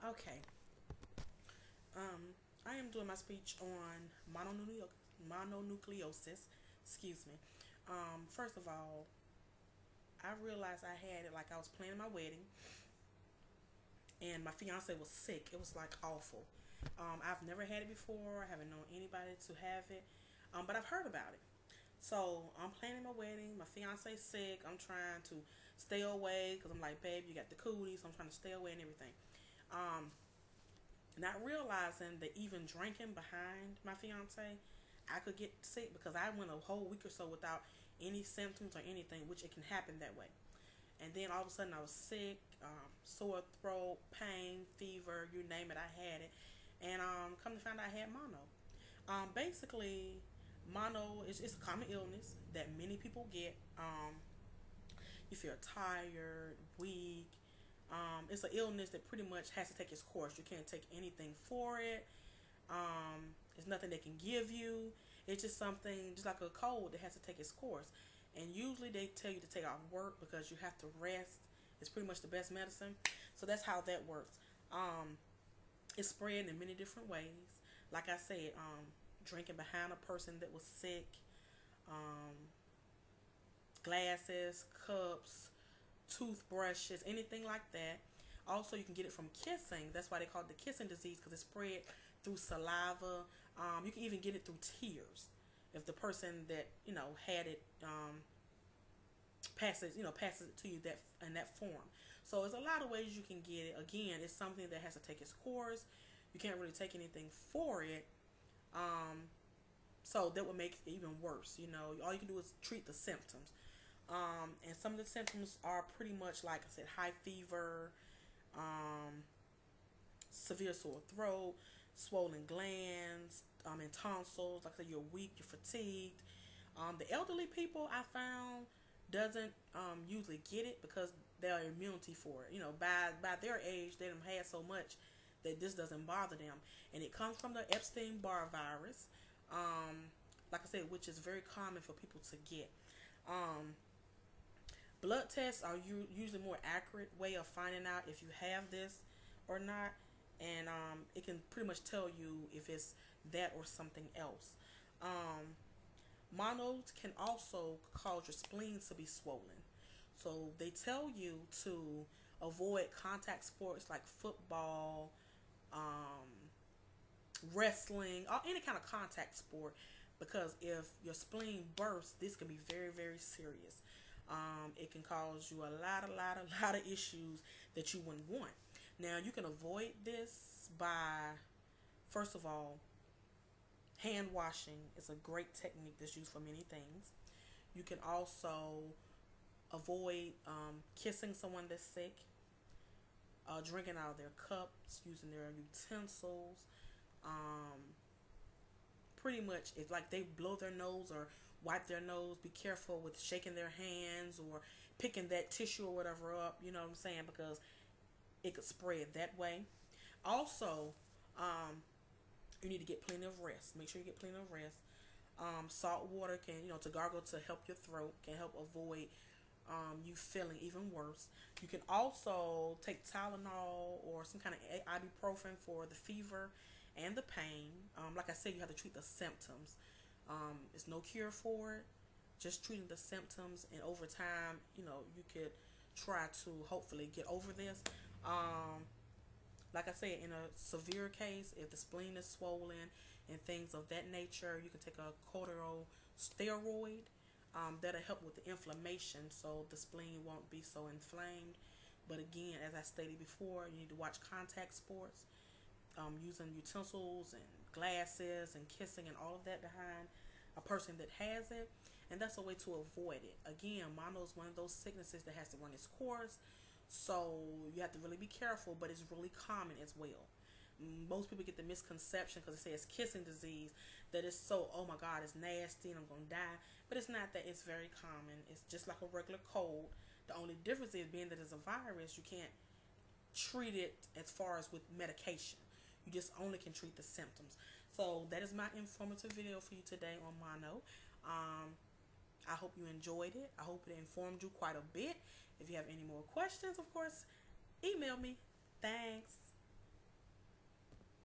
Okay. I am doing my speech on mononucleosis. Excuse me. First of all, I realized I had it like I was planning my wedding, and my fiance was sick. It was like awful. I've never had it before. I haven't known anybody to have it, but I've heard about it. So I'm planning my wedding. My fiance's sick. I'm trying to stay away because I'm like, babe, you got the cooties. So I'm trying to stay away and everything. Um, Not realizing that even drinking behind my fiance, I could get sick because I went a whole week or so without any symptoms or anything, which it can happen that way. And then all of a sudden I was sick, sore throat, pain, fever, you name it, I had it. And come to find out I had mono. Basically, mono is it's a common illness that many people get. You feel tired, weak. It's an illness that pretty much has to take its course. You can't take anything for it. It's nothing they can give you. It's just something, just like a cold, that has to take its course. And usually they tell you to take off work because you have to rest. It's pretty much the best medicine. So that's how that works. Um, it's spread in many different ways. Like I said, drinking behind a person that was sick, um, glasses, cups, toothbrushes, anything like that. Also, you can get it from kissing. That's why they call it the kissing disease because it's spread through saliva. You can even get it through tears if the person that had it passes it to you that in that form. So there's a lot of ways you can get it. Again, it's something that has to take its course. You can't really take anything for it. Um, so that would make it even worse. All you can do is treat the symptoms. And some of the symptoms are pretty much like I said, high fever, um, severe sore throat, swollen glands, and tonsils. Like I said, you're weak, you're fatigued. The elderly people I found doesn't usually get it because their immunity for it. By their age, they have had so much that this doesn't bother them, and it comes from the Epstein-Barr virus. Um, like I said, which is very common for people to get. Um, Blood tests are usually more accurate way of finding out if you have this or not, and it can pretty much tell you if it's that or something else. Um, Monos can also cause your spleen to be swollen, so they tell you to avoid contact sports like football, um, wrestling, or any kind of contact sport, because if your spleen bursts, this can be very, very serious. It can cause you a lot of issues that you wouldn't want. Now, you can avoid this by, first of all, hand washing is a great technique that's used for many things. You can also avoid kissing someone that's sick, drinking out of their cups, using their utensils. Um, Pretty much, if like they blow their nose or wipe their nose, be careful with shaking their hands or picking that tissue or whatever up. You know what I'm saying? Because it could spread that way. Also, um, you need to get plenty of rest. Make sure you get plenty of rest. Salt water can, to gargle to help your throat, can help avoid you feeling even worse. You can also take Tylenol or some kind of ibuprofen for the fever and the pain. Like I said, you have to treat the symptoms. It's no cure for it, just treating the symptoms, and over time, you could try to hopefully get over this. Um, like I said, in a severe case, if the spleen is swollen and things of that nature, you can take a corticosteroid. That'll help with the inflammation so the spleen won't be so inflamed. But again, as I stated before, you need to watch contact sports, using utensils and glasses and kissing and all of that behind a person that has it. And that's a way to avoid it. Again, mono is one of those sicknesses that has to run its course. So you have to really be careful, but it's really common as well. Most people get the misconception because they say it's kissing disease, that it's so, oh my God, it's nasty and I'm going to die. But it's not that. It's very common. It's just like a regular cold. The only difference is, being that it's a virus, you can't treat it as far as with medication. You just only can treat the symptoms. So that is my informative video for you today on mono. I hope you enjoyed it. I hope it informed you quite a bit. If you have any more questions, of course, email me. Thanks.